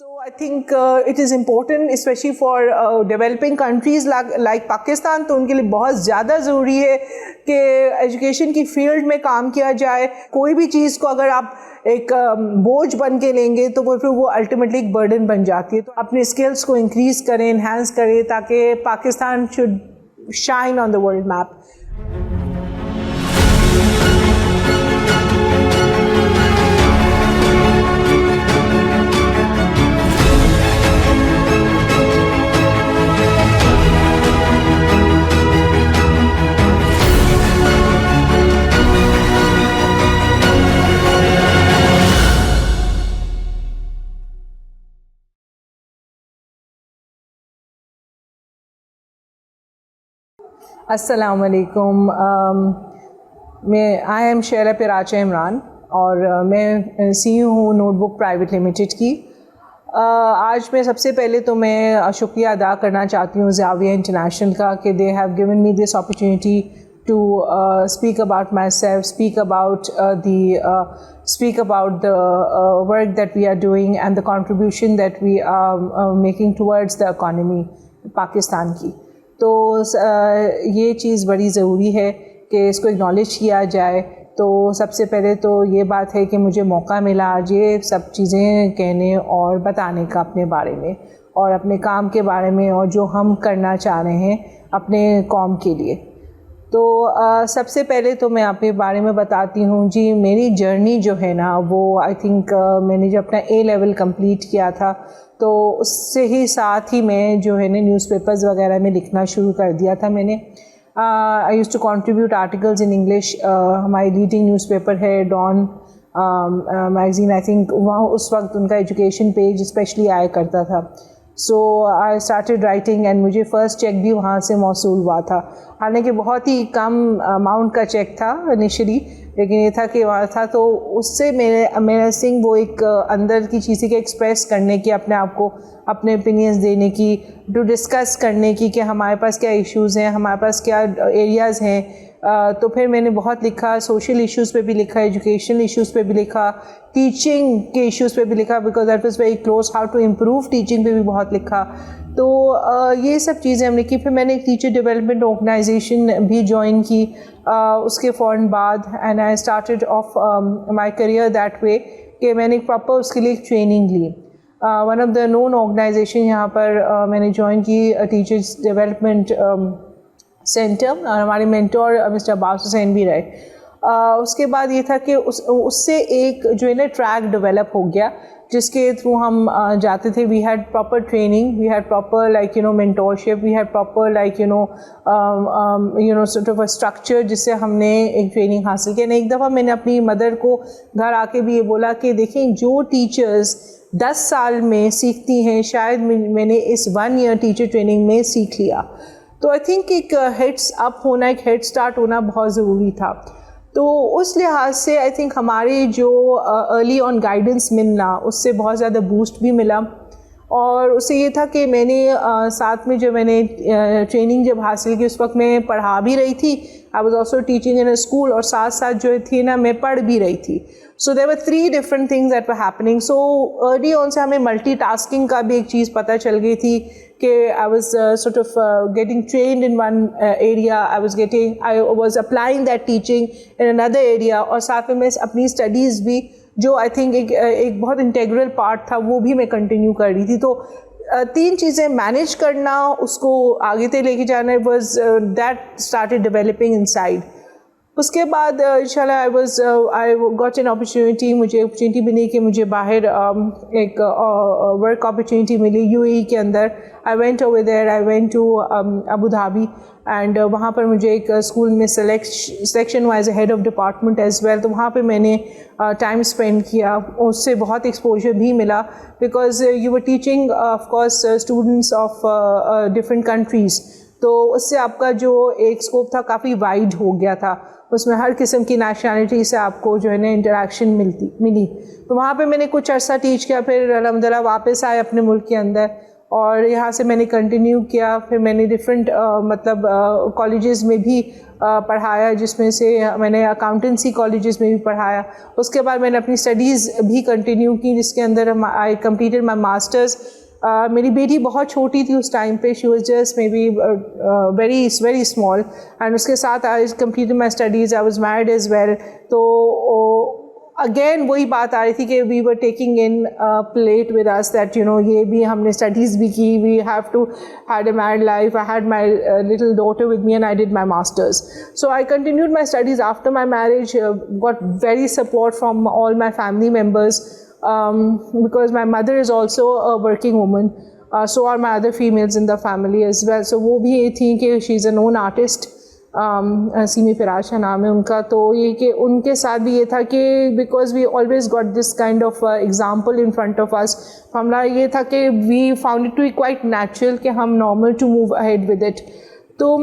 So I think it is important especially for developing countries like Pakistan, تو ان کے لیے بہت زیادہ ضروری ہے کہ ایجوکیشن کی فیلڈ میں کام کیا جائے. کوئی بھی چیز کو اگر آپ ایک بوجھ بن کے لیں گے تو پھر وہ الٹیمیٹلی ایک برڈن بن جاتی ہے. تو اپنے اسکلس کو انکریز کریں, انہینس کریں تاکہ Pakistan should shine on the world map. السلام علیکم. آئی ایم شیرا پیراچا عمران اور میں سی ہوں نوٹ بک پرائیویٹ لمیٹڈ کی. آج میں سب سے پہلے تو میں شکریہ ادا کرنا چاہتی ہوں زاویہ انٹرنیشنل کا کہ they have given me this opportunity to speak about myself, speak about the work that we are doing and the contribution that we are making towards the economy Pakistan کی. تو یہ چیز بڑی ضروری ہے کہ اس کو اکنالج کیا جائے. تو سب سے پہلے تو یہ بات ہے کہ مجھے موقع ملا آج یہ سب چیزیں کہنے اور بتانے کا اپنے بارے میں اور اپنے کام کے بارے میں اور جو ہم کرنا چاہ رہے ہیں اپنے قوم کے لیے. تو سب سے پہلے تو میں آپ کے بارے میں بتاتی ہوں. جی میری جرنی جو ہے نا وہ آئی تھنک میں نے جب اپنا اے لیول کمپلیٹ کیا تھا تو اس سے ہی ساتھ ہی میں جو ہے نا نیوز پیپرز وغیرہ میں لکھنا شروع کر دیا تھا. میں نے I use to contribute articles in English. ہماری لیڈنگ نیوز پیپر ہے ڈان میگزین, آئی تھنک وہاں اس وقت ان کا ایجوکیشن پیج اسپیشلی آیا کرتا تھا. سو آئی اسٹارٹیڈ رائٹنگ اینڈ مجھے فرسٹ چیک بھی وہاں سے موصول ہوا تھا. حالانکہ بہت ہی کم اماؤنٹ کا چیک تھا انیشلی, لیکن یہ تھا کہ وہاں تھا. تو اس سے میرا سنگھ وہ ایک اندر کی چیزیں کے ایکسپریس کرنے کی, اپنے آپ کو اپنے اوپینینس دینے کی, ٹو ڈسکس کرنے کی کہ ہمارے پاس کیا ایشوز ہیں, ہمارے پاس کیا ایریاز ہیں. تو پھر میں نے بہت لکھا, سوشل ایشوز پہ بھی لکھا, ایجوکیشنل ایشوز پہ بھی لکھا, ٹیچنگ کے ایشوز پہ بھی لکھا because that was very close, how to improve teaching پہ بھی بہت لکھا. تو یہ سب چیزیں ہم نے کی. پھر میں نے ایک ٹیچر ڈیولپمنٹ آرگنائزیشن بھی جوائن کی اس کے فوراً بعد, and I started of my career that way کہ میں نے ایک پراپر اس کے لیے ایک ٹریننگ لی. One of the known organisation یہاں پر میں نے جوائن کی ٹیچرس ڈیولپمنٹ سینٹر, اور ہمارے مینٹور مسٹر عباس حسین بھی رہے. اس کے بعد یہ تھا کہ اس سے ایک جو ہے نا ٹریک ڈیولپ ہو گیا جس کے تھرو ہم جاتے تھے. We had proper training, we had proper like mentorship, we had proper like sort of structure جس سے ہم نے ایک ٹریننگ حاصل کی. ایک دفعہ میں نے اپنی مدر کو گھر آ کے بھی یہ بولا کہ دیکھیں جو ٹیچرز 10 سال میں سیکھتی ہیں شاید میں نے اس 1 ایئر ٹیچر ٹریننگ میں سیکھ لیا. تو آئی تھنک ایک ہیڈس اپ ہونا, ایک ہیڈ اسٹارٹ ہونا بہت ضروری تھا. تو اس لحاظ سے آئی تھنک ہمارے جو ارلی آن گائیڈنس ملنا اس سے بہت زیادہ بوسٹ بھی ملا. اور اس سے یہ تھا کہ میں نے ساتھ میں جو میں نے ٹریننگ جب حاصل کی اس وقت میں پڑھا بھی رہی تھی, I was also teaching in a school, اور ساتھ ساتھ جو تھی نا میں پڑھ بھی رہی تھی. سو دیر ور 3 different things that were happening. So early on سے ہمیں ملٹی ٹاسکنگ کا بھی ایک چیز پتہ چل گئی تھی کہ I was sort of getting trained in one area, I was applying that teaching in اندر ایریا, اور ساتھ میں اپنی اسٹڈیز بھی جو آئی تھنک ایک بہت انٹیگرل پارٹ تھا وہ بھی میں کنٹینیو کر رہی تھی. تو 3 چیزیں مینیج کرنا, اس کو آگے تک لے کے جانا, was that started developing inside. اس کے بعد انشاءاللہ آئی گاٹ این اپرچونیٹی, مجھے اپرچونیٹی ملی کہ مجھے باہر ایک ورک اپرچونیٹی ملی یو اے ای کے اندر. I went over there, I went to Abu Dhabi, and وہاں پر مجھے ایک اسکول میں selection wise head of department as well. تو وہاں پہ میں نے ٹائم اسپینڈ کیا, اس سے بہت ایکسپوجر بھی ملا because you were teaching of course students of different countries. تو اس سے آپ کا جو ایک اسکوپ تھا کافی وائڈ ہو گیا تھا, اس میں ہر قسم کی نیشنلٹی سے آپ کو جو ہے نا انٹریکشن ملی. تو وہاں پہ میں نے کچھ عرصہ ٹیچ کیا, پھر الحمدللہ واپس آئے اپنے ملک کے اندر, اور یہاں سے میں نے کنٹینیو کیا. پھر میں نے ڈفرینٹ مطلب کالجز میں بھی پڑھایا, جس میں سے میں نے اکاؤنٹنسی کالجز میں بھی پڑھایا. اس کے بعد میں نے اپنی اسٹڈیز بھی کنٹینیو کی, جس کے اندر آئی کمپلیٹڈ مائی ماسٹرز. میری بیٹی بہت چھوٹی تھی اس ٹائم پہ, she was just maybe very small, and اس کے ساتھ I completed my studies. I was married as well. تو اگین وہی بات آ رہی تھی کہ we were taking in plate with us that یہ بھی ہم نے اسٹڈیز بھی کی, we have to had a married life. I had my little daughter with me and I did my masters. So I continued my studies after my marriage. Got very support from all my family members because my mother is also a working woman, so are my other females in the family as well. So وہ بھی یہ تھیں کہ she is a known artist, سیمی فراش کا نام ہے ان کا. تو یہ کہ ان کے ساتھ بھی یہ تھا کہ because we always got this kind of example in front of us, ہمارا یہ تھا کہ we found it to be quite natural کہ ہم normal to move ahead with it. تو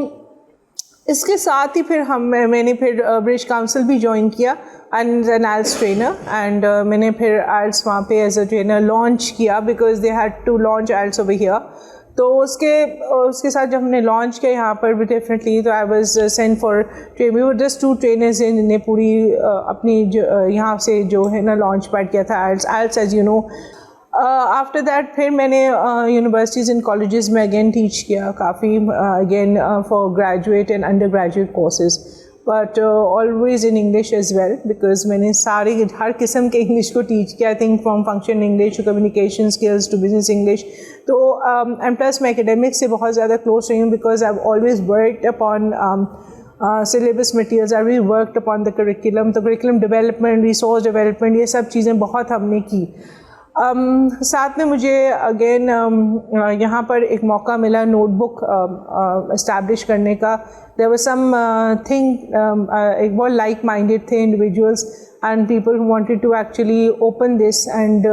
اس کے ساتھ ہی پھر میں نے پھر برٹش کاؤنسل بھی جوائن کیا and an IELTS trainer, and میں نے پھر آئلس وہاں پہ ایز اے ٹرینر لانچ کیا because they had to launch oils over here. تو اس کے ساتھ جب ہم نے لانچ کیا یہاں پر بھی ڈیفینیٹلی, تو I was sent for train. We were just 2 trainers جن نے پوری اپنی یہاں سے جو ہے نا لانچ پیڈ کیا تھا IELTS as you know. After that پھر میں نے یونیورسٹیز اینڈ کالجز میں اگین ٹیچ کیا کافی, again for graduate and undergraduate courses, but always in English as well because میں نے ہر قسم کے انگلش کو ٹیچ کیا. I think from function English to communication skills to business English. تو اینڈ پلس میں اکیڈیمکس سے بہت زیادہ کلوز رہی ہوں because I have always worked upon syllabus materials. I really worked upon the curriculum, the curriculum development, resource development, یہ سب چیزیں بہت ہم نے کی. ساتھ میں مجھے اگین یہاں پر ایک موقع ملا نوٹ بک اسٹیبلش کرنے کا. there was some thing, ایک بہت لائک مائنڈیڈ تھے individuals and people who wanted to actually open this and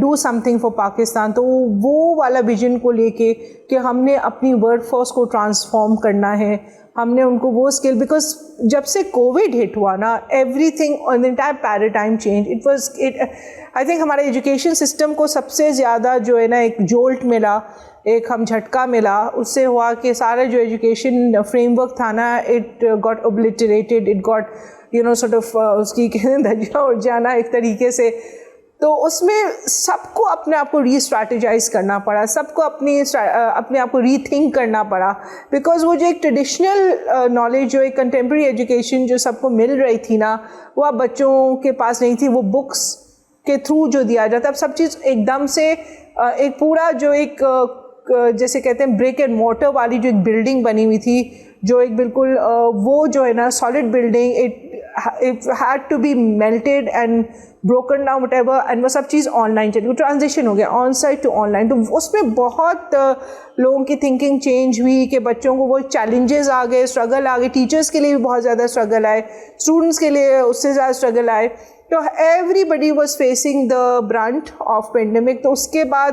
do something for Pakistan. تو وہ والا ویژن کو لے کے کہ ہم نے اپنی ورک فورس کو ٹرانسفارم کرنا ہے, ہم نے ان کو وہ اسکل, بیکاز جب سے کووڈ ہٹ ہوا نا every thing on the entire paradigm change. It was I think ہمارے ایجوکیشن سسٹم کو سب سے زیادہ جو ہے نا ایک جولٹ ملا, ایک ہم جھٹکا ملا. اس سے ہوا کہ سارا جو ایجوکیشن فریم ورک تھا نا it got obliterated, it got sort of اس کی دھجا اڑ جانا ایک طریقے سے. تو اس میں سب کو اپنے آپ کو ری اسٹریٹجائز کرنا پڑا, سب کو اپنے آپ کو ری تھنک کرنا پڑا, بیکاز وہ جو ایک ٹریڈیشنل نالج, جو ایک کنٹمپریری ایجوکیشن جو سب کو مل رہی تھی نا, وہ اب بچوں کے پاس نہیں تھی. وہ بکس کے تھرو جو دیا جاتا, اب سب چیز ایک دم سے ایک پورا جو ایک جیسے کہتے ہیں بریک اینڈ مورٹر والی جو ایک بلڈنگ بنی ہوئی تھی, جو ایک بالکل وہ جو ہے نا solid building, it had to be melted and broken down whatever, and وہ سب چیز آن لائن چلی, وہ ٹرانزیشن ہو گیا on site to online. تو اس میں بہت لوگوں کی تھنکنگ چینج ہوئی کہ بچوں کو وہ چیلنجز آ گئے, اسٹرگل آ گئے. ٹیچرس کے لیے بھی بہت زیادہ اسٹرگل آئے, اسٹوڈنٹس کے لیے اس سے زیادہ اسٹرگل آئے. تو everybody was facing the brunt of pandemic. تو اس کے بعد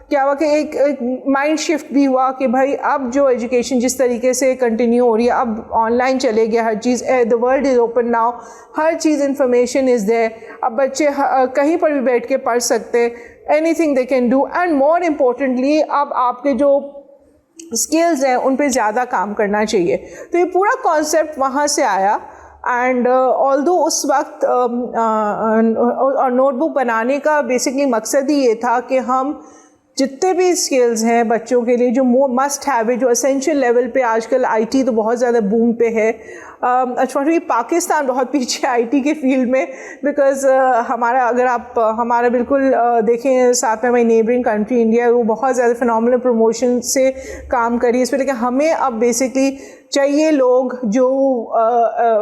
کیا ہوا کہ ایک مائنڈ شفٹ بھی ہوا کہ بھائی اب جو ایجوکیشن جس طریقے سے کنٹینیو ہو رہی ہے, اب آن لائن چلے گیا ہر چیز, the world is open now, ہر چیز انفارمیشن از دیر. اب بچے کہیں پر بھی بیٹھ کے پڑھ سکتے, any thing they can do. And more importantly اب آپ کے جو اسکلز ہیں ان پہ زیادہ کام کرنا چاہیے. تو یہ پورا کانسیپٹ وہاں سے آیا. اینڈ آلدو اس وقت نوٹ بک بنانے کا بیسکلی مقصد ہی یہ تھا کہ ہم جتنے بھی اسکلز ہیں بچوں کے لیے جو مسٹ ہیو ہے, جو اسینشیل لیول پہ, آج کل آئی ٹی تو بہت زیادہ بوم پہ ہے. ایکچولی پاکستان بہت پیچھے آئی ٹی کے فیلڈ میں, بیکاز ہمارا اگر آپ ہمارا بالکل دیکھیں ساتھ میں ہماری نیبرنگ کنٹری انڈیا, وہ بہت زیادہ فنامنل پروموشن سے کام کری اس پہ. لیکن ہمیں اب بیسکلی چاہیے لوگ جو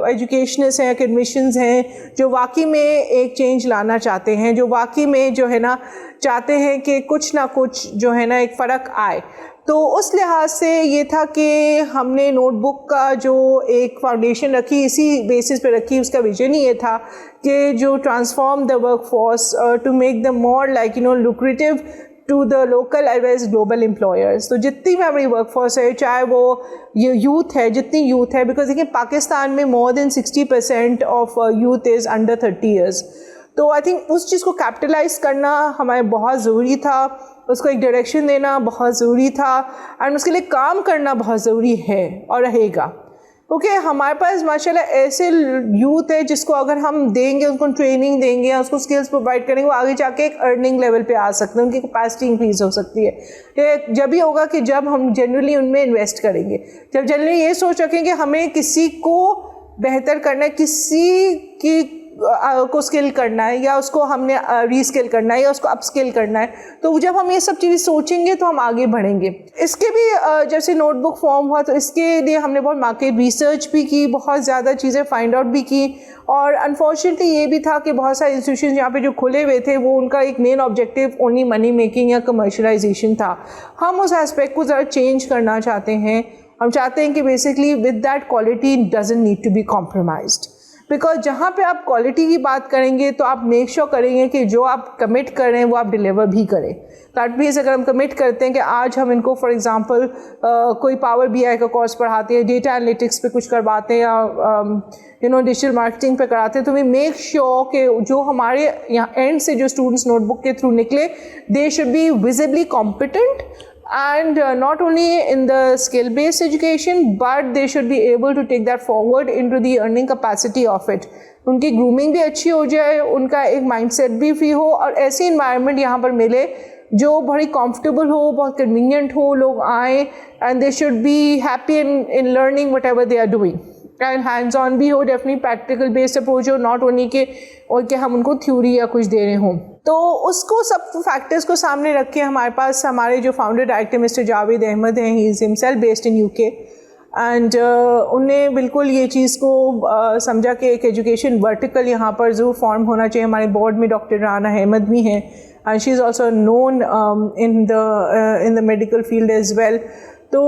ایجوکیشنسٹ ہیں, اکیڈمیشنز ہیں, جو واقعی میں ایک چینج لانا چاہتے ہیں, جو واقعی میں جو ہے نا چاہتے ہیں کہ کچھ نہ کچھ جو ہے نا ایک فرق آئے. تو اس لحاظ سے یہ تھا کہ ہم نے نوٹ بک کا جو ایک فاؤنڈیشن رکھی, اسی بیسس پہ رکھی. اس کا ویژن ہی یہ تھا کہ جو transform the workforce to make them more like lucrative to the local as well as global employers. تو جتنی بھی ہماری ورک فورس ہے, چاہے وہ یوتھ ہے, جتنی یوتھ ہے, بیکاز دیکھیں پاکستان میں more than 60% of youth is under 30 years. تو آئی تھنک اس چیز کو کیپٹلائز کرنا ہمیں بہت ضروری تھا, اس کو ایک ڈائریکشن دینا بہت ضروری تھا, اینڈ اس کے لیے کام کرنا بہت ضروری ہے اور رہے گا. کیونکہ ہمارے پاس ماشاء اللہ ایسے یوتھ ہے جس کو اگر ہم دیں گے, ان کو ٹریننگ دیں گے, اس کو اسکلس پرووائڈ کریں گے, وہ آگے جا کے ایک ارننگ لیول پہ آ سکتے ہیں, ان کی کیپیسٹی انکریز ہو سکتی ہے. یہ جب ہی ہوگا کہ جب ہم جنرلی ان میں انویسٹ کریں گے, جب جنرلی یہ سوچ رکھیں کہ ہمیں کسی کو بہتر کرنا ہے, کسی کی کو اسکل کرنا ہے, یا اس کو ہم نے ری اسکل کرنا ہے, یا اس کو اپ اسکل کرنا ہے, تو جب ہم یہ سب چیزیں سوچیں گے تو ہم آگے بڑھیں گے. اس کے بھی جیسے نوٹ بک فارم ہوا تو اس کے لیے ہم نے بہت مارکیٹ ریسرچ بھی کی, بہت زیادہ چیزیں فائنڈ آؤٹ بھی کی, اور انفارچونیٹلی یہ بھی تھا کہ بہت سارے انسٹیٹیوشن یہاں پہ جو کھلے ہوئے تھے وہ ان کا ایک مین آبجیکٹیو اونلی منی میکنگ یا کمرشلائزیشن تھا. ہم اس اسپیکٹ کو ذرا چینج کرنا چاہتے ہیں. ہم چاہتے ہیں کہ basically with that quality doesn't need to be compromised, because جہاں پہ آپ کوالٹی کی بات کریں گے تو آپ میک شیور کریں گے کہ جو آپ کمٹ کر رہے ہیں وہ آپ ڈیلیور بھی کریں. دیٹ مینس اگر ہم کمٹ کرتے ہیں کہ آج ہم ان کو فار ایگزامپل کوئی پاور بی آئی کا کورس پڑھاتے ہیں, ڈیٹا انالیٹکس پہ کچھ کرواتے ہیں, یا ڈیجیٹل مارکیٹنگ پہ کراتے ہیں, تو وی میک شیور کہ جو ہمارے یہاں اینڈ سے جو اسٹوڈنٹس نوٹ بک کے تھرو نکلے, they should be visibly competent, and not only in the skill based education but they should be able to take that forward into the earning capacity of it. ان کی grooming بھی اچھی ہو جائے, ان کا ایک mind set بھی free ہو, اور ایسی environment یہاں پر ملے جو بڑی کمفرٹیبل ہو, بہت کنوینئنٹ ہو, لوگ آئیں and they should be happy in learning whatever they are doing, and hands on بھی ہو, ڈیفینیٹلی پریکٹیکل بیسڈ اپروچ ہو, ناٹ اونلی کہ ہم ان کو تھیوری یا کچھ دے رہے ہوں. تو اس کو سب فیکٹرز کو سامنے رکھ کے ہمارے پاس ہمارے جو founder director mister Javed Ahmed ہیں, he is himself based in UK, and ان نے بالکل یہ چیز کو سمجھا کہ ایک ایجوکیشن ورٹیکل یہاں پر ضرور فارم ہونا چاہیے. ہمارے بورڈ میں ڈاکٹر رانا احمد بھی ہیں, and she is also known in the medical field as well. تو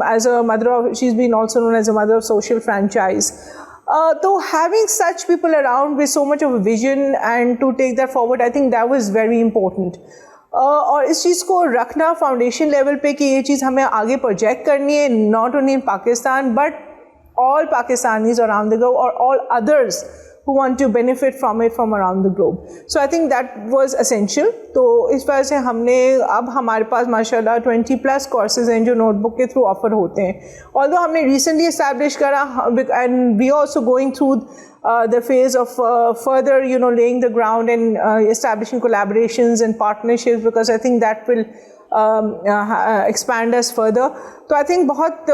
as a mother of, she is been also known as a mother of social franchise. So having such people around with so much of a vision and to take that forward, I think that was very important. اور اس چیز کو رکھنا foundation level پہ کہ یہ چیز ہمیں آگے پروجیکٹ کرنی ہے, not only in Pakistan but all Pakistanis around the globe, or all others who want to benefit from it from around the globe. So I think that was essential. تو اس وجہ سے ہم نے اب ہمارے پاس ماشاءاللہ 20+ کورسز ہیں جو نوٹ بک کے تھرو آفر ہوتے ہیں. although ہم نے ریسنٹلی اسٹیبلش کرا, and we also going through the phase of further laying the ground and establishing collaborations and partnerships, because I think that will expand us further. تو I think بہت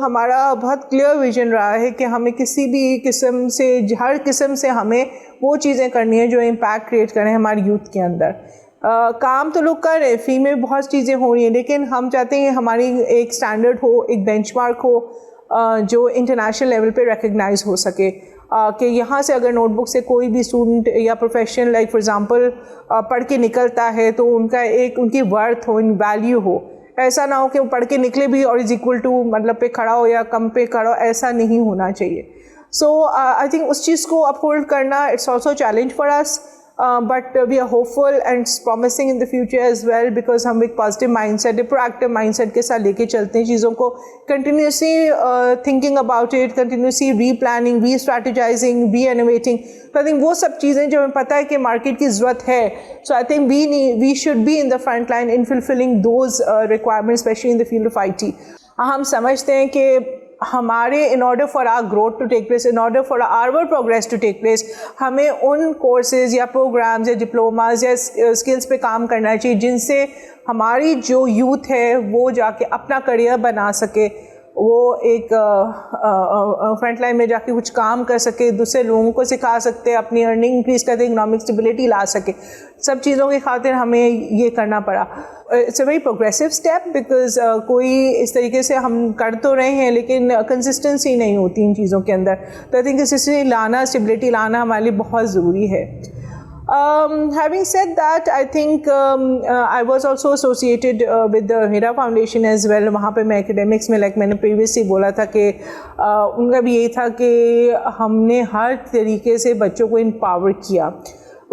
ہمارا بہت clear vision رہا ہے کہ ہمیں کسی بھی قسم سے, ہر قسم سے ہمیں وہ چیزیں کرنی ہیں جو امپیکٹ کریٹ کریں ہماری یوتھ کے اندر. کام تو لوگ کر رہے ہیں, فری میں بہت چیزیں ہو رہی ہیں, لیکن ہم چاہتے ہیں ہماری ایک اسٹینڈرڈ ہو, ایک بینچ مارک ہو جو انٹرنیشنل لیول پہ ریکگنائز ہو سکے, کہ یہاں سے اگر نوٹ بک سے کوئی بھی اسٹوڈنٹ یا پروفیشنل لائک فار ایگزامپل پڑھ کے نکلتا ہے تو ان کا ایک ان کی ورتھ ہو, ان ویلیو ہو. ایسا نہ ہو کہ وہ پڑھ کے نکلے بھی اور از اکول ٹو مطلب پہ کھڑا ہو یا کم پہ کھڑا ہو, ایسا نہیں ہونا چاہیے. سو آئی تھنک اس چیز کو اپ ہولڈ کرنا it's also challenge for us, but we are hopeful and promising in the future as well, because ہم ایک پازیٹیو مائنڈ سیٹ, ایک پروایکٹیو مائنڈ سیٹ کے ساتھ لے کے چلتے ہیں چیزوں کو, continuously thinking about it, continuously re-planning, re-strategizing, re-innovating. So I think وہ سب چیزیں جو ہمیں پتہ ہے کہ مارکیٹ کی ضرورت ہے, so I think we should be in the front line in fulfilling those requirements, especially in the field of IT. ہم سمجھتے ہیں کہ ہمارے in order for our growth to take place, in order for our progress to take place, ہمیں ان courses یا programmes یا diplomas یا skills پہ کام کرنا چاہیے جن سے ہماری جو یوتھ ہے وہ جا کے اپنا کریئر بنا سکے, وہ ایک فرنٹ لائن میں جا کے کچھ کام کر سکے, دوسرے لوگوں کو سکھا سکتے, اپنی ارننگ انکریز کرتے, اکنامک اسٹیبلٹی لا سکے. سب چیزوں کی خاطر ہمیں یہ کرنا پڑا. It's a very progressive step, because کوئی اس طریقے سے ہم کر تو رہے ہیں لیکن کنسسٹنسی نہیں ہوتی ان چیزوں کے اندر. تو آئی تھنک کنسسٹنسی لانا, اسٹیبلٹی لانا ہمارے لیے بہت ضروری ہے. Having said that, I think I was also associated with the Hira Foundation as well. وہاں پہ میں academics میں like میں نے previously بولا تھا کہ ان کا بھی یہی تھا کہ ہم نے ہر طریقے سے بچوں کو empower کیا.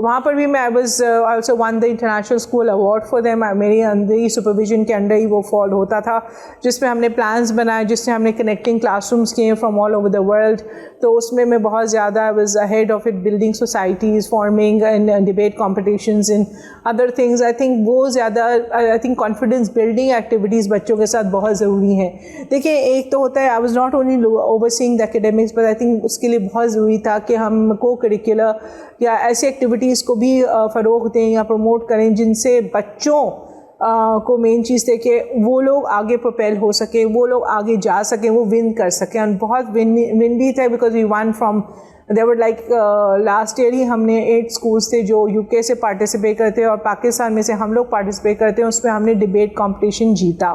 وہاں پر بھی میں I was also one the international school award for them. میری اندر ہی سپرویژن کے انڈر ہی وہ فال ہوتا تھا, جس میں ہم نے پلانس بنائے, جس سے ہم نے کنیکٹنگ کلاس رومس کیے from all over the world. تو اس میں بہت زیادہ I was head of it, building societies, forming and debate competitions in other things. I think وہ زیادہ I think confidence building activities بچوں کے ساتھ بہت ضروری ہیں. دیکھیں ایک تو ہوتا ہے I was not only overseeing the academics, but I think اس کے لیے بہت ضروری تھا کہ ہم کو کریکولر یا ایسی ایکٹیویٹیز کو بھی فروغ دیں یا پروموٹ کریں جن سے بچوں کو مین چیز تھے کہ وہ لوگ آگے پروپیل ہو سکیں, وہ لوگ آگے جا سکیں, وہ ون کر سکیں. اور بہت ون بھی تھے because we won from there like last year ہی ہم نے 8 اسکولس تھے جو یو کے سے پارٹیسپیٹ کرتے اور پاکستان میں سے ہم لوگ پارٹیسپیٹ کرتے ہیں. اس میں ہم نے ڈبیٹ کمپٹیشن جیتا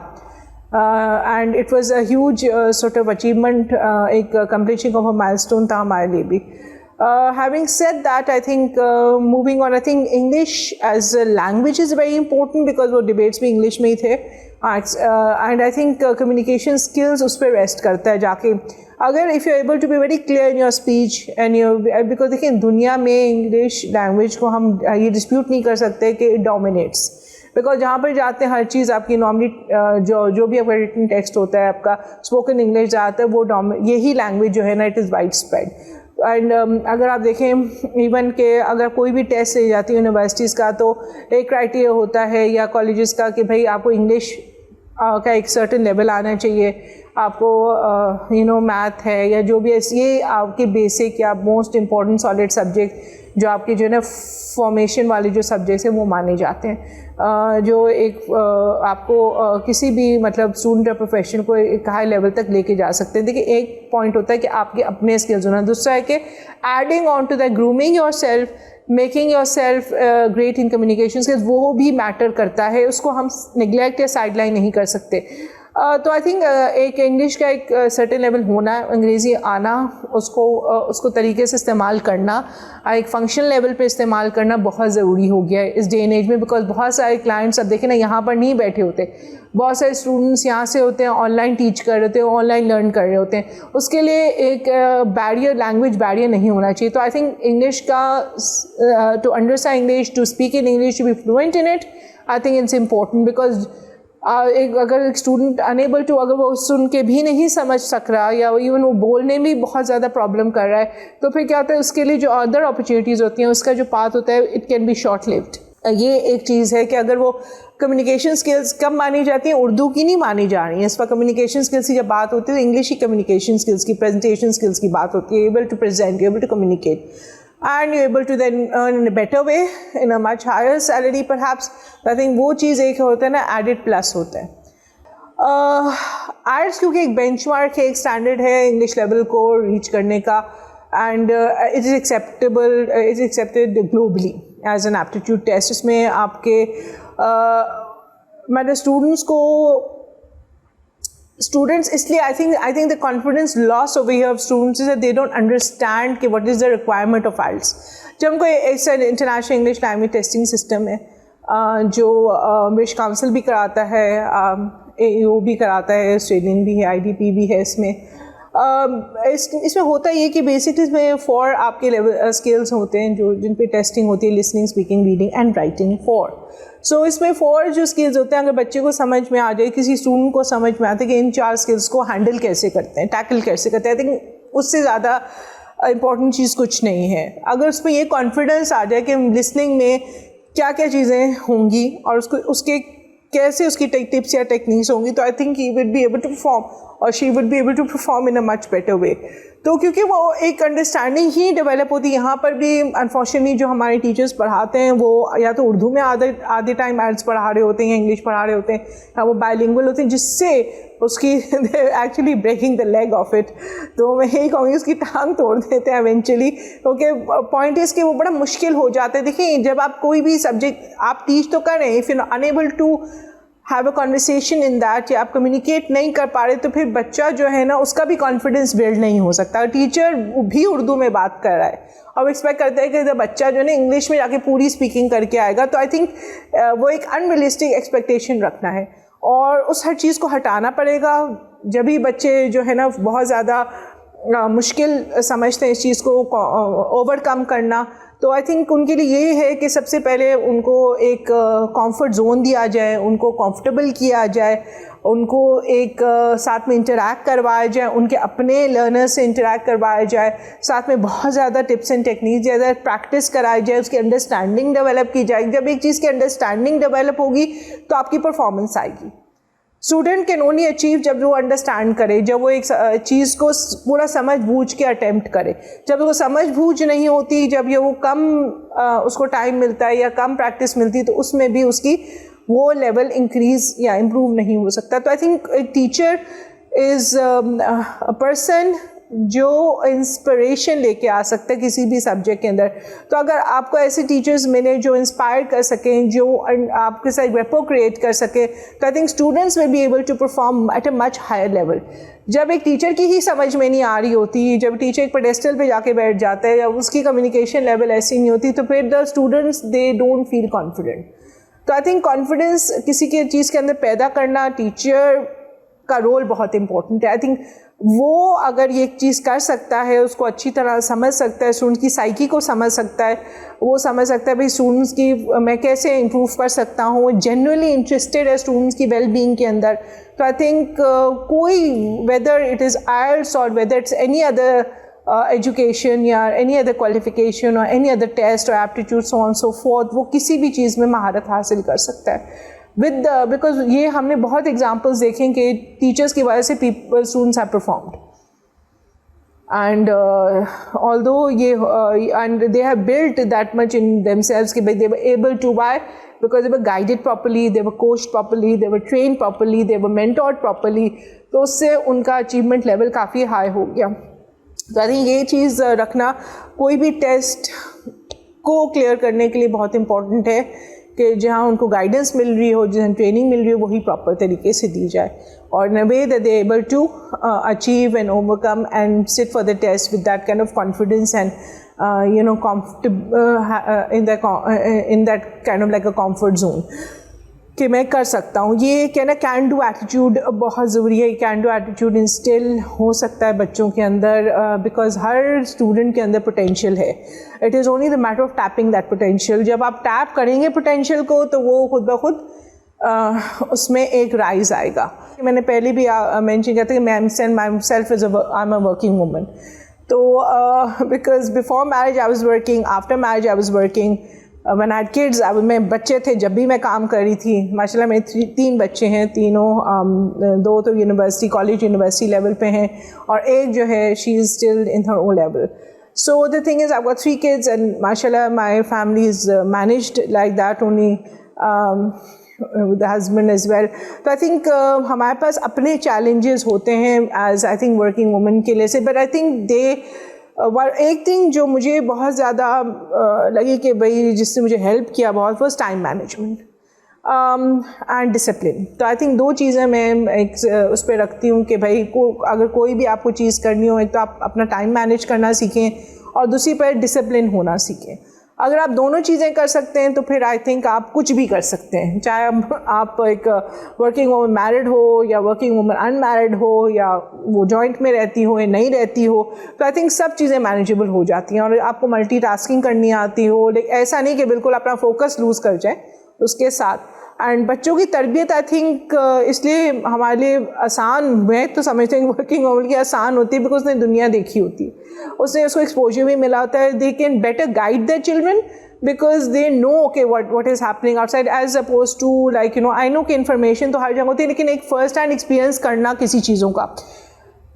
and it was a huge sort of achievement, ایک کمپلیشن آف اے مائل اسٹون تھا ہمارے لیے بھی. Having said that, I think moving on, I think English as a language is very important because وہ debates بھی English میں ہی تھے. And I think communication skills اس پہ rest کرتا ہے جا کے. اگر if you're able to be very clear in your speech and because دیکھیں دنیا میں English language کو ہم یہ dispute نہیں کر سکتے کہ it dominates. بیکاز جہاں پر جاتے ہیں ہر چیز آپ کی نارملی جو بھی آپ کا ریٹن ٹیکسٹ ہوتا ہے, آپ کا اسپوکن انگلش جاتا ہے, وہ یہی لینگویج جو ہے نا it is widespread. And اگر آپ دیکھیں ایون کہ اگر کوئی بھی ٹیسٹ لی جاتی ہے یونیورسٹیز کا تو ایک کرائٹیریا ہوتا ہے یا کالجز کا کہ بھائی آپ کو انگلش کا ایک سرٹن لیول آنا چاہیے, آپ کو میتھ ہے یا جو بھی یہ آپ کے بیسک یا موسٹ امپورٹنٹ سالڈ سبجیکٹ جو آپ کے جو ہے نا فارمیشن والے جو سبجیکٹس ہیں وہ مانے جاتے ہیں, جو ایک آپ کو کسی بھی مطلب اسٹوڈنٹ یا پروفیشن کو ایک ہائی لیول تک لے کے جا سکتے ہیں. دیکھیے ایک پوائنٹ ہوتا ہے کہ آپ کے اپنے اسکلز ہونا, دوسرا ہے کہ adding on to that grooming yourself, making yourself great in communication skills, وہ بھی میٹر کرتا ہے, اس کو ہم نگلیکٹ یا سائڈ لائن نہیں کر سکتے. تو آئی تھنک ایک انگلش کا ایک سرٹن لیول ہونا, انگریزی آنا, اس کو طریقے سے استعمال کرنا, ایک فنکشنل لیول پہ استعمال کرنا بہت ضروری ہو گیا ہے اس ڈے اینڈ ایج میں. بیکاز بہت سارے کلائنٹس اب دیکھیں نا یہاں پر نہیں بیٹھے ہوتے, بہت سارے اسٹوڈنٹس یہاں سے ہوتے ہیں, آن لائن ٹیچ کر رہے ہوتے ہیں, آن لائن لرن کر رہے ہوتے ہیں, اس کے لیے ایک بیریئر, لینگویج بیریئر نہیں ہونا چاہیے. تو آئی تھنک انگلش کا to understand English, to speak in English, to be fluent in it, I think it's important. Because اگر ایک اسٹوڈنٹ انیبل ٹو, اگر وہ سن کے بھی نہیں سمجھ سک رہا یا ایون وہ بولنے میں بہت زیادہ پرابلم کر رہا ہے, تو پھر کیا ہوتا ہے اس کے لیے جو ادر اپرچونیٹیز ہوتی ہیں اس کا جو پاتھ ہوتا ہے it can be short lived. یہ ایک چیز ہے کہ اگر وہ کمیونیکیشن اسکلس کب مانی جاتی ہیں, اردو کی نہیں مانی جا رہی ہیں اس پر. کمیونیکیشن اسکلس کی جب بات ہوتی ہے تو انگلش کی کمیونیکیشن اسکلس کی, پریزنٹیشن اسکلس کی بات ہوتی ہے, able to present, able to communicate, and you're able to then earn in a better way, in a much higher salary perhaps. I think وہ چیز ایک ہوتا ہے نا ایڈڈ پلس ہوتا ہے. آئلٹس کیونکہ ایک بینچ مارک ہے, ایک اسٹینڈرڈ ہے انگلش لیول کو ریچ کرنے کا, and it is acceptable, it is accepted globally as an aptitude test. اس میں آپ کے میں نے اسٹوڈنٹس اس لیے I think the confidence loss over here of students is they don't understand کہ what is the requirement of IELTS. جب ہم کو ایسا international English language testing system ہے جو برٹش کاؤنسل بھی کراتا ہے, اے یو بھی کراتا ہے, آسٹریلین بھی ہے, آئی ڈی پی بھی ہے. اس میں ہوتا یہ کہ بیسکلی اس میں 4 آپ کے لیول اسکلس ہوتے ہیں جو جن پہ ٹیسٹنگ ہوتی ہے, listening, speaking, reading and writing. 4 سو اس میں 4 جو اسکلز ہوتے ہیں اگر بچے کو سمجھ میں آ جائے, کسی اسٹوڈنٹ کو سمجھ میں آتا ہے کہ ان 4 اسکلس کو ہینڈل کیسے کرتے ہیں, ٹیکل کیسے کرتے ہیں, آئی تھنک اس سے زیادہ امپورٹنٹ چیز کچھ نہیں ہے. اگر اس میں یہ کانفیڈنس آ جائے کہ لسننگ میں کیا کیا چیزیں ہوں گی اور اس کے کیسے اس کی ٹپس یا ٹیکنیکس ہوں گی, تو I think he would be able to perform اور she would be able to perform in a much better way. تو کیونکہ وہ ایک انڈرسٹینڈنگ ہی ڈیولپ ہوتی ہے. یہاں پر بھی انفارچونیٹلی جو ہمارے ٹیچرس پڑھاتے ہیں وہ یا تو اردو میں آدھے ٹائم آئلٹس پڑھا رہے ہوتے ہیں یا انگلش پڑھا رہے ہوتے ہیں یا وہ بائی لنگول ہوتے ہیں, جس سے اس کی actually breaking the league of it. تو میں یہی کہوں گی اس کی ٹانگ توڑ دیتے ہیں ایونچولی, کیونکہ پوائنٹ از کہ وہ بڑا مشکل ہو جاتا ہے. دیکھیں جب آپ کوئی بھی سبجیکٹ آپ ٹیچ تو کریں, if you enable to have a conversation in that, یا آپ کمیونیکیٹ نہیں کر پا رہے, تو پھر بچہ جو ہے نا اس کا بھی کانفیڈنس بلڈ نہیں ہو سکتا. ٹیچر بھی اردو میں بات کر رہا ہے اور ایکسپیکٹ کرتا ہے کہ بچہ جو ہے نا انگلش میں جا کے پوری اسپیکنگ کر کے آئے گا, تو آئی تھنک وہ ایک انریلسٹک ایکسپیکٹیشن رکھنا ہے اور اس ہر چیز کو ہٹانا پڑے گا. جبھی بچے جو ہے نا بہت زیادہ مشکل سمجھتے ہیں اس چیز کو اوور کم کرنا, تو آئی تھنک ان کے لیے یہ ہے کہ سب سے پہلے ان کو ایک کمفرٹ زون دیا جائے, ان کو کمفرٹیبل کیا جائے, ان کو ایک ساتھ میں انٹریکٹ کروایا جائے, ان کے اپنے لرنر سے انٹریکٹ کروایا جائے, ساتھ میں بہت زیادہ ٹپس اینڈ ٹیکنیک زیادہ پریکٹس کرائی جائے, اس کی انڈرسٹینڈنگ ڈیولپ کی جائے. جب ایک چیز کی انڈرسٹینڈنگ ڈیولپ ہوگی تو آپ کی پرفارمنس آئے گی. اسٹوڈنٹ کین اونلی اچیو جب وہ انڈرسٹینڈ کرے, جب وہ ایک چیز کو پورا سمجھ بوجھ کے اٹیمپٹ کرے. جب وہ سمجھ بوجھ نہیں ہوتی, جب یہ وہ کم اس کو ٹائم ملتا ہے یا کم پریکٹس ملتی, تو اس میں بھی اس کی وہ لیول انکریز یا امپروو نہیں ہو سکتا. تو I think teacher is a person جو انسپریشن لے کے آ سکتا ہے کسی بھی سبجیکٹ کے اندر. تو اگر آپ کو ایسے ٹیچرز ملے جو انسپائر کر سکیں, جو آپ کے ساتھ ریپو کریٹ کر سکے, تو I think students will be able to perform at a much higher level. جب ایک ٹیچر کی ہی سمجھ میں نہیں آ رہی ہوتی, جب ٹیچر ایک پیڈیسٹل پہ جا کے بیٹھ جاتا ہے یا اس کی کمیونیکیشن لیول ایسی نہیں ہوتی, تو پھر the students they don't feel confident. تو آئی تھنک کانفیڈنس کسی کی چیز کے اندر پیدا کرنا ٹیچر کا رول بہت امپورٹنٹ ہے. آئی تھنک وہ اگر یہ چیز کر سکتا ہے, اس کو اچھی طرح سمجھ سکتا ہے, اسٹوڈنٹ کی سائیکی کو سمجھ سکتا ہے, وہ سمجھ سکتا ہے بھائی اسٹوڈنٹس کی میں کیسے امپروو کر سکتا ہوں, جنرلی انٹرسٹیڈ ہے اسٹوڈنٹس کی ویل بینگ کے اندر. تو آئی تھنک کوئی ویدر اٹ از آئلٹس اور whether it's any other education یا اینی ادر کوالیفیکیشن اور اینی ادر ٹیسٹ اور aptitude so on so forth, وہ کسی بھی چیز میں مہارت حاصل کر سکتا ہے. بیکاز یہ ہم نے بہت ایگزامپلس دیکھیں کہ ٹیچرس کی وجہ سے students have performed, and although یہ and they have built that much in themselves کہ بھائی they were able to buy because they were guided properly, they were coached properly, they were trained properly, they were mentored properly. تو اس سے ان کا achievement level کافی high ہو گیا. تو I think یہ چیز رکھنا کوئی بھی ٹیسٹ کو کلیئر کرنے کے لیے بہت امپورٹنٹ ہے کہ جہاں ان کو گائیڈنس مل رہی ہو, جہاں ٹریننگ مل رہی ہو, وہی پراپر طریقے سے دی جائے, اور in a way that they are able to achieve and overcome and sit for the test with that kind of confidence and comfortable in that kind of like a comfort zone کہ میں کر سکتا ہوں. یہ کہنا can do attitude بہت ضروری ہے. کین ڈو ایٹیٹیوڈ انسٹل ہو سکتا ہے بچوں کے اندر, بیکاز ہر اسٹوڈنٹ کے اندر پوٹینشیل ہے. It is only the matter of tapping that potential. جب آپ ٹیپ کریں گے پوٹینشیل کو تو وہ خود بخود اس میں ایک رائز آئے گا. میں نے پہلے بھی مینشن کیا تھا کہ میں myself is I am a working woman. تو because before marriage I was working, after marriage I was working, when I had kids میں بچے تھے جب بھی میں کام کر رہی تھی. ماشاء اللہ میرے 3 بچے ہیں, تینوں 2 تو یونیورسٹی کالج یونیورسٹی لیول پہ ہیں, اور ایک جو ہے she is still in her O level. So the thing is I've got 3 kids and mashallah my family is managed like that only with the husband as well. تو I think ہمارے پاس اپنے challenges ہوتے ہیں as I think working women کے لیے سے, but I think they ایک thing جو مجھے بہت زیادہ لگی کہ بھائی جس نے مجھے ہیلپ کیا بہت was time management and discipline. تو آئی تھنک 2 چیزیں میں ایک اس پہ رکھتی ہوں کہ بھائی اگر کوئی بھی آپ کو چیز کرنی ہو, ایک تو آپ اپنا ٹائم مینیج کرنا سیکھیں, اور دوسری پر ڈسپلن ہونا سیکھیں. اگر آپ دونوں چیزیں کر سکتے ہیں تو پھر آئی تھنک آپ کچھ بھی کر سکتے ہیں, چاہے آپ ایک ورکنگ وومن میرڈ ہو یا ورکنگ وومن ان میرڈ ہو, یا وہ جوائنٹ میں رہتی ہو یا نہیں رہتی ہو. تو آئی تھنک سب چیزیں مینیجیبل ہو جاتی ہیں, اور آپ کو ملٹی ٹاسکنگ کرنی آتی ہو, لیکن ایسا نہیں کہ بالکل اپنا فوکس لوز کر جائیں اس کے ساتھ. اینڈ بچوں کی تربیت آئی تھنک اس لیے ہمارے لیے آسان, میں تو سمجھتی ہوں ورکنگ وومن کی آسان ہوتی ہے بیکاز اس نے دنیا دیکھی ہوتی ہے, اس نے اس کو ایکسپوجر بھی ملا ہوتا ہے. They can better guide their children because they know okay what is happening outside, as opposed to like I know کہ انفارمیشن تو ہر جگہ ہوتی ہے, لیکن ایک فرسٹ ہینڈ ایکسپیرئنس کرنا کسی چیزوں کا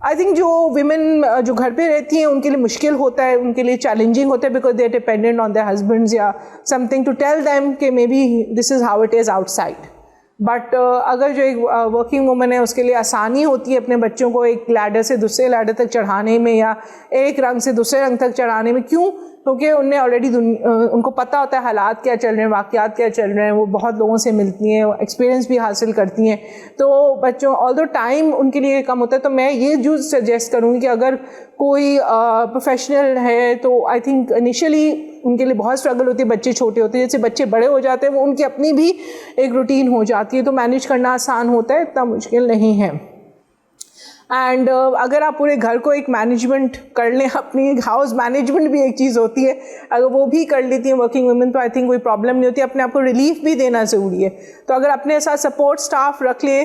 آئی تھنک جو ویمن جو گھر پہ رہتی ہیں ان کے لیے مشکل ہوتا ہے, ان کے لیے چیلنجنگ ہوتا ہے, because they are dependent on their husbands یا something to tell them کہ maybe this is how it is outside. But اگر جو ایک ورکنگ وومن ہے اس کے لیے آسانی ہوتی ہے اپنے بچوں کو ایک لیڈر سے دوسرے لیڈر تک چڑھانے میں, یا ایک رنگ سے دوسرے رنگ تک چڑھانے میں. کیوں؟ کیونکہ ان نے آلریڈی ان کو پتہ ہوتا ہے حالات کیا چل رہے ہیں, واقعات کیا چل رہے ہیں, وہ بہت لوگوں سے ملتی ہیں, ایکسپیرینس بھی حاصل کرتی ہیں. تو بچوں آلدو ٹائم ان کے لیے کم ہوتا ہے. تو میں یہ جو سجیسٹ کروں گی کہ اگر کوئی پروفیشنل ہے تو آئی تھنک انیشلی ان کے لیے بہت اسٹرگل ہوتی ہے, بچے چھوٹے ہوتے ہیں, جیسے بچے بڑے ہو جاتے ہیں وہ ان کی اپنی بھی ایک روٹین ہو جاتی ہے, تو مینیج کرنا آسان ہوتا ہے, اتنا مشکل نہیں ہے. اینڈ اگر آپ پورے گھر کو ایک مینجمنٹ کر لیں, اپنی ہاؤس مینجمنٹ بھی ایک چیز ہوتی ہے, اگر وہ بھی کر لیتی ہیں ورکنگ ویمن تو آئی تھنک کوئی پرابلم نہیں ہوتی. اپنے آپ کو ریلیف بھی دینا ضروری ہے. تو اگر اپنے ساتھ سپورٹ اسٹاف رکھ لیں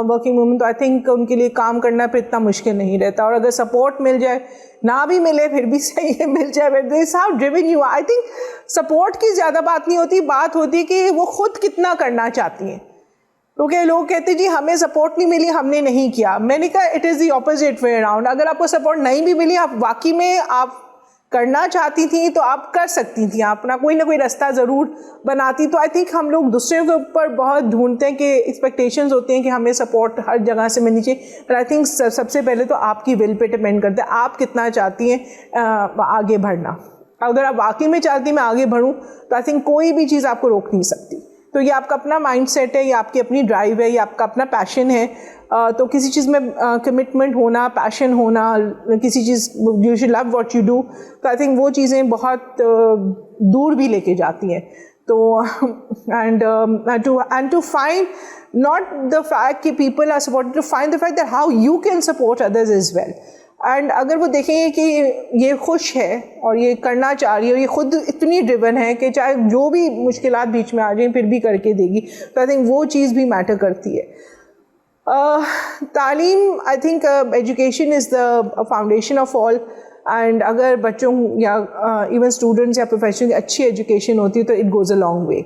ورکنگ ویمن تو آئی تھنک ان کے لیے کام کرنا پھر اتنا مشکل نہیں رہتا. اور اگر سپورٹ مل جائے, نہ بھی ملے پھر بھی صحیح ہے, مل جائے, this how driven you. I think support کی زیادہ بات نہیں ہوتی, بات ہوتی ہے کہ وہ خود کتنا کرنا چاہتی ہیں. کیونکہ لوگ کہتے ہیں جی ہمیں سپورٹ نہیں ملی, ہم نے نہیں کیا. میں نے کہا it is the opposite way around. اگر آپ کو سپورٹ نہیں بھی ملی, آپ واقعی میں آپ کرنا چاہتی تھیں تو آپ کر سکتی تھیں, آپ اپنا کوئی نہ کوئی راستہ ضرور بناتی. تو آئی تھنک ہم لوگ دوسرے کے اوپر بہت ڈھونڈتے ہیں کہ ایکسپیکٹیشنز ہوتے ہیں کہ ہمیں سپورٹ ہر جگہ سے ملنی چاہیے, بٹ آئی تھنک سب سے پہلے تو آپ کی ول پہ ڈپینڈ کرتا ہے آپ کتنا چاہتی ہیں آگے بڑھنا. اگر آپ واقعی میں چاہتی ہیں میں آگے بڑھوں تو آئی تھنک کوئی بھی چیز آپ کو روک نہیں سکتی. تو یہ آپ کا اپنا مائنڈ سیٹ ہے, یہ آپ کی اپنی ڈرائیو ہے, یہ آپ کا اپنا پیشن ہے. تو کسی چیز میں کمٹمنٹ ہونا, پیشن ہونا, کسی چیز you should love what you do, تو آئی تھنک وہ چیزیں بہت دور بھی لے کے جاتی ہیں. تو and to find not the fact کہ people are supported, to find the fact that how you can support others as well. And اگر وہ دیکھیں گے کہ یہ خوش ہے اور یہ کرنا چاہ رہی ہے اور یہ خود اتنی ڈریون ہے کہ چاہے جو بھی مشکلات بیچ میں آ جائیں پھر بھی کر کے دے گی, تو آئی تھنک وہ چیز بھی میٹر کرتی ہے. تعلیم, I think education is the foundation of all. And اگر بچوں یا ایون اسٹوڈنٹس یا پروفیشنل کی اچھی ایجوکیشن ہوتی ہے تو it goes a long way.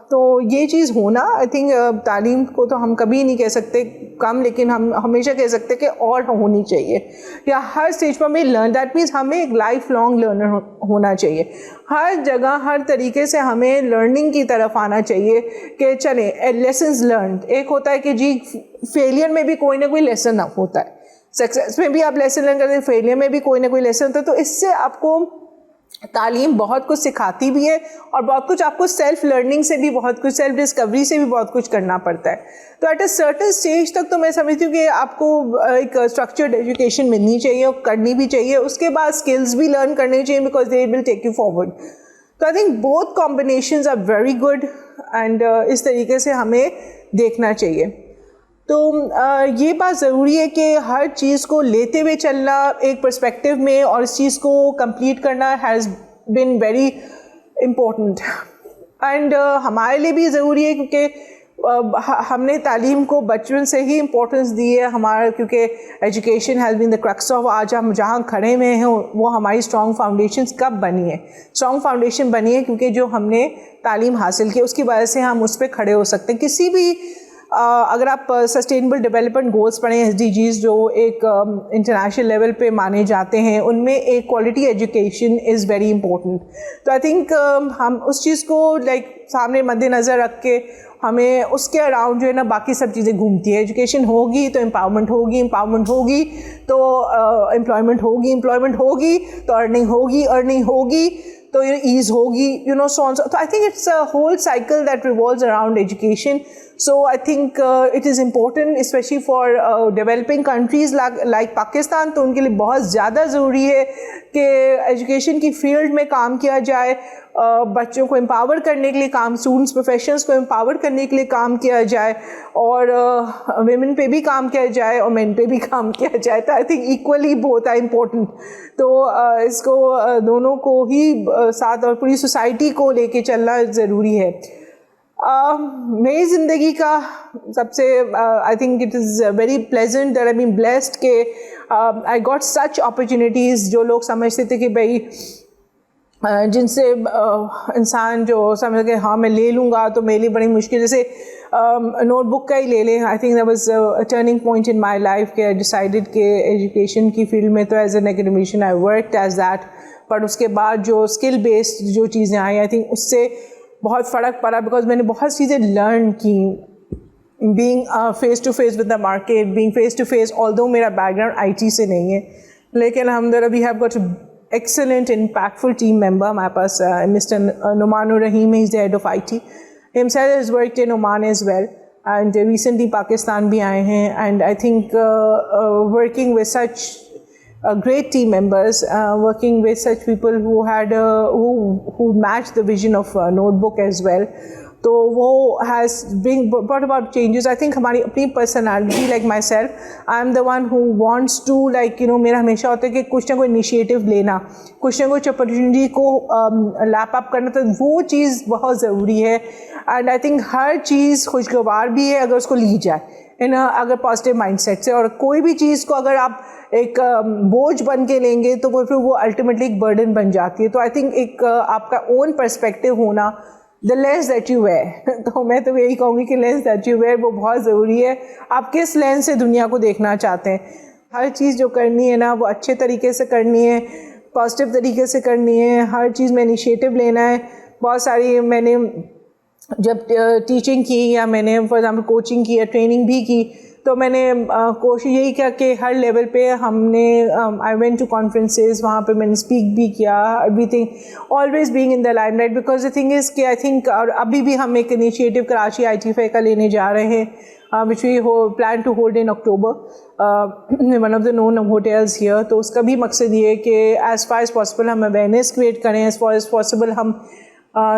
تو یہ چیز ہونا, آئی تھنک تعلیم کو تو ہم کبھی نہیں کہہ سکتے کم, لیکن ہم ہمیشہ کہہ سکتے کہ اور ہونی چاہیے, یا ہر اسٹیج پر ہمیں لرن, دیٹ مینس ہمیں ایک لائف لانگ لرنر ہونا چاہیے. ہر جگہ ہر طریقے سے ہمیں لرننگ کی طرف آنا چاہیے کہ چلیں لیسنز لرنڈ. ایک ہوتا ہے کہ جی فیلئر میں بھی کوئی نہ کوئی لیسن ہوتا ہے, سکسیس میں بھی آپ لیسن لرن کرتے ہیں, فیلئر میں بھی کوئی نہ کوئی لیسن ہوتا ہے. تو اس سے آپ کو تعلیم بہت کچھ سکھاتی بھی ہے اور بہت کچھ آپ کو سیلف لرننگ سے بھی بہت کچھ, سیلف ڈسکوری سے بھی بہت کچھ کرنا پڑتا ہے. تو ایٹ اے سرٹن اسٹیج تک تو میں سمجھتی ہوں کہ آپ کو ایک اسٹرکچرڈ ایجوکیشن ملنی چاہیے اور کرنی بھی چاہیے. اس کے بعد اسکلز بھی لرن کرنے چاہیے because they will take you forward. تو I think both combinations are very good and اس طریقے سے ہمیں دیکھنا چاہیے. تو یہ بات ضروری ہے کہ ہر چیز کو لیتے ہوئے چلنا ایک پرسپیکٹو میں اور اس چیز کو کمپلیٹ کرنا has been very important. And ہمارے لیے بھی ضروری ہے کیونکہ ہم نے تعلیم کو بچپن سے ہی امپورٹنس دی ہے ہمارا, کیونکہ education has been the crux of. آج ہم جہاں کھڑے ہوئے ہیں وہ ہماری اسٹرانگ فاؤنڈیشنز کب بنی ہے, اسٹرانگ فاؤنڈیشن بنی ہے کیونکہ جو ہم نے تعلیم حاصل کی اس کی وجہ سے ہم اس پہ کھڑے ہو سکتے ہیں. کسی بھی اگر آپ سسٹینیبل ڈیولپمنٹ گولز پڑھیں, ایس ڈی جیز جو ایک انٹرنیشنل لیول پہ مانے جاتے ہیں, ان میں ایک quality education is very important. تو آئی تھنک ہم اس چیز کو لائک سامنے مد نظر رکھ کے ہمیں اس کے اراؤنڈ جو ہے نا باقی سب چیزیں گھومتی ہیں. ایجوکیشن ہوگی تو امپاورمنٹ ہوگی, امپاورمنٹ ہوگی تو امپلائمنٹ ہوگی, امپلائمنٹ ہوگی تو ارننگ ہوگی, ارننگ ہوگی تو ایز ہوگی, یو نو سو آن. تو I think it's a whole cycle that revolves around education. So I think it is important especially for developing countries like Pakistan. تو ان کے لیے بہت زیادہ ضروری ہے کہ ایجوکیشن کی فیلڈ میں کام کیا جائے, بچوں کو امپاور کرنے کے لیے کام, اسٹوڈنٹس پروفیشنلس کو امپاور کرنے کے لیے کام کیا جائے, اور ویمن پہ بھی کام کیا جائے اور مین پہ بھی کام کیا جائے. تو آئی تھنک ایکولی بہت امپورٹنٹ. تو اس کو دونوں کو ہی ساتھ اور پوری سوسائٹی کو لے کے چلنا ضروری ہے. میری زندگی کا سب سے I think it is very pleasant that I been blessed کہ آئی گاٹ سچ اپرچونیٹیز. جو لوگ سمجھتے تھے کہ بھائی جن سے انسان جو سمجھ کہ ہاں میں لے لوں گا تو میرے لیے بڑی مشکل, جیسے نوٹ بک کا ہی لے لیں. I think that was a turning point in my life کہ آئی ڈیسائیڈیڈ کہ ایجوکیشن کی فیلڈ میں تو as an academician I worked as that, but اس کے بعد جو اسکل بیسڈ جو چیزیں آئیں آئی تھنک اس سے بہت فرق پڑا, بیکاز میں نے بہت چیزیں لرن کی being face to face with the market, being face to face. Although میرا بیک گراؤنڈ آئی ٹی سے نہیں ہے, لیکن الحمدللہ we have got excellent impactful team member ہمارے پاس Mr. Noman Rahim is the head of IT. Himself has worked in Oman as well and recently Pakistan بھی آئے ہیں. And I think working with such great team members, working with such people who had who matched the vision of Notebook as well, تو وہ has brought about changes. I think ہماری اپنی personality, like myself, I am the one who wants to, like میرا ہمیشہ ہوتا ہے کہ کچھ نہ کوئی انیشیٹو لینا, کچھ نہ کچھ اپرچونیٹی کو لیپ اپ کرنا, تو وہ چیز بہت ضروری ہے. اینڈ آئی تھنک ہر چیز خوشگوار بھی ہے اگر اس کو لی جائے اگر پازیٹیو مائنڈ سیٹ سے, اور کوئی بھی چیز کو اگر آپ ایک بوجھ بن کے لیں گے تو پھر وہ الٹیمیٹلی ایک برڈن بن جاتی ہے. تو آئی تھنک ایک آپ کا اون پرسپیکٹیو ہونا, the lens that you wear, تو میں تو یہی کہوں گی کہ lens that you wear وہ بہت ضروری ہے. آپ کس لینس سے دنیا کو دیکھنا چاہتے ہیں. ہر چیز جو کرنی ہے نا وہ اچھے طریقے سے کرنی ہے, پازیٹیو طریقے سے کرنی ہے, ہر چیز میں انیشیٹو لینا ہے. بہت ساری میں نے جب ٹیچنگ کی یا میں نے فار ایگزامپل کوچنگ کی یا ٹریننگ بھی کی, تو میں نے کوشش یہی کیا کہ ہر لیول پہ ہم نے آئی وینٹ ٹو کانفرنسز, وہاں پہ میں نے اسپیک بھی کیا, every thing always being in the Lime light, because the thing is کہ آئی تھنک, اور ابھی بھی ہم ایک انیشیٹو کراچی ITFI کا لینے جا رہے ہیں, which we plan to hold in October, one of the known hotels here. تو اس کا بھی مقصد یہ ہے کہ as far as possible ہم اویئرنیس کریٹ کریں, as far as possible ہم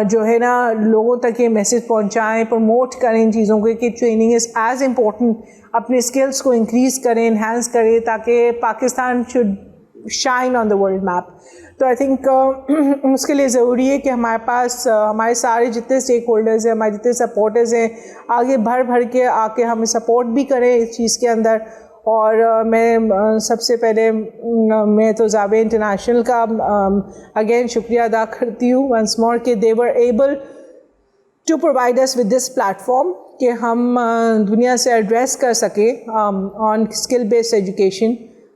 جو ہے نا لوگوں تک یہ میسیج پہنچائیں, پروموٹ کریں ان چیزوں کو کہ ٹریننگ از ایز امپورٹنٹ, اپنے اسکلس کو انکریز کریں, انہینس کریں, تاکہ Pakistan should shine on the world map. تو آئی تھنک اس کے لیے ضروری ہے کہ ہمارے پاس ہمارے سارے جتنے اسٹیک ہولڈرز ہیں, ہمارے جتنے سپورٹرز ہیں, آگے بڑھ کے آ کے ہمیں سپورٹ بھی کریں اس چیز کے اندر. اور میں سب سے پہلے میں تو زاویہ انٹرنیشنل کا اگین شکریہ ادا کرتی ہوں ونس مور کہ they were able to provide us with this platform کہ ہم دنیا سے ایڈریس کر سکیں on skill based education.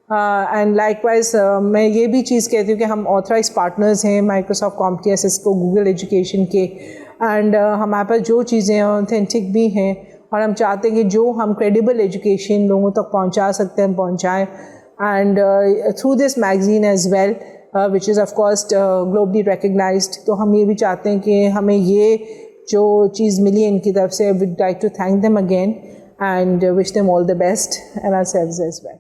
And likewise میں یہ بھی چیز کہتی ہوں کہ ہم آتھرائز پارٹنرز ہیں Microsoft CompTIA Cisco Google education کے, اینڈ ہمارے پاس جو چیزیں اوتھینٹک بھی ہیں, اور ہم چاہتے ہیں کہ جو ہم کریڈیبل ایجوکیشن لوگوں تک پہنچا سکتے ہیں ہم پہنچائیں. And through this magazine as well which is of course globally recognised, تو ہم یہ بھی چاہتے ہیں کہ ہمیں یہ جو چیز ملی ان کی طرف سے, would like to thank them again and wish them all the best and ourselves as well.